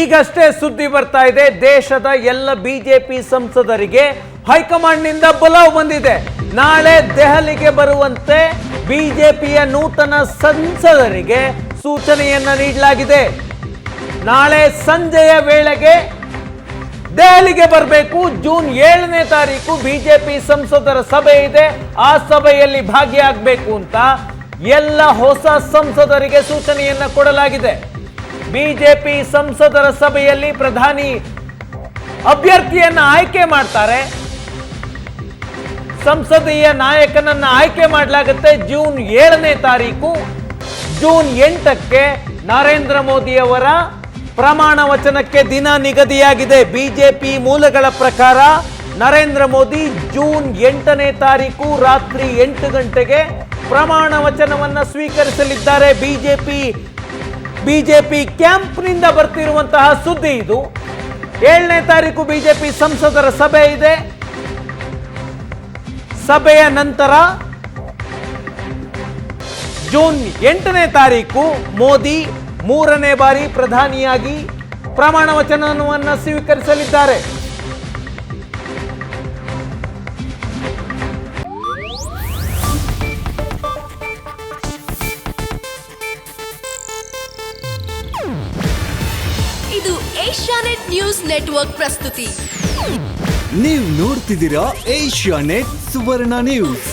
ಈಗಷ್ಟೇ ಸುದ್ದಿ ಬರ್ತಾ ಇದೆ, ದೇಶದ ಎಲ್ಲ ಬಿಜೆಪಿ ಸಂಸದರಿಗೆ ಹೈಕಮಾಂಡ್ನಿಂದ ಬಲಾವ್ ಬಂದಿದೆ. ನಾಳೆ ದೆಹಲಿಗೆ ಬರುವಂತೆ ಬಿಜೆಪಿಯ ನೂತನ ಸಂಸದರಿಗೆ ಸೂಚನೆಯನ್ನ ನೀಡಲಾಗಿದೆ. ನಾಳೆ ಸಂಜೆಯ ವೇಳೆಗೆ ದೆಹಲಿಗೆ ಬರಬೇಕು. ಜೂನ್ 7ನೇ ತಾರೀಕು ಬಿಜೆಪಿ ಸಂಸದರ ಸಭೆ ಇದೆ. ಆ ಸಭೆಯಲ್ಲಿ ಭಾಗಿಯಾಗಬೇಕು ಅಂತ ಎಲ್ಲ ಹೊಸ ಸಂಸದರಿಗೆ ಸೂಚನೆಯನ್ನ ಕೊಡಲಾಗಿದೆ. ಬಿಜೆಪಿ ಸಂಸದರ ಸಭೆಯಲ್ಲಿ ಪ್ರಧಾನಿ ಅಭ್ಯರ್ಥಿಯನ್ನ ಆಯ್ಕೆ ಮಾಡ್ತಾರೆ. ಸಂಸದೀಯ ನಾಯಕನನ್ನ ಆಯ್ಕೆ ಮಾಡಲಾಗುತ್ತೆ ಜೂನ್ 7ನೇ ತಾರೀಕು. ಜೂನ್ 8ಕ್ಕೆ ನರೇಂದ್ರ ಮೋದಿ ಅವರ ಪ್ರಮಾಣ ವಚನಕ್ಕೆ ದಿನ ನಿಗದಿಯಾಗಿದೆ. ಬಿಜೆಪಿ ಮೂಲಗಳ ಪ್ರಕಾರ ನರೇಂದ್ರ ಮೋದಿ ಜೂನ್ 8ನೇ ತಾರೀಕು ರಾತ್ರಿ 8 ಗಂಟೆಗೆ ಪ್ರಮಾಣ ವಚನವನ್ನ ಸ್ವೀಕರಿಸಲಿದ್ದಾರೆ. ಬಿಜೆಪಿ ಕ್ಯಾಂಪ್ನಿಂದ ಬರ್ತಿರುವಂತಹ ಸುದ್ದಿ ಇದು. 7ನೇ ತಾರೀಕು ಬಿಜೆಪಿ ಸಂಸದರ ಸಭೆ ಇದೆ. ಸಭೆಯ ನಂತರ ಜೂನ್ 8ನೇ ತಾರೀಕು ಮೋದಿ 3ನೇ ಬಾರಿ ಪ್ರಧಾನಿಯಾಗಿ ಪ್ರಮಾಣ ವಚನವನ್ನು ಸ್ವೀಕರಿಸಲಿದ್ದಾರೆ. ಇದು ಏಷ್ಯಾನೆಟ್ ನ್ಯೂಸ್ ನೆಟ್ವರ್ಕ್ ಪ್ರಸ್ತುತಿ. ನೀವು ನೋಡ್ತಿದ್ದೀರಾ ಏಷ್ಯಾನೆಟ್ ಸುವರ್ಣ ನ್ಯೂಸ್.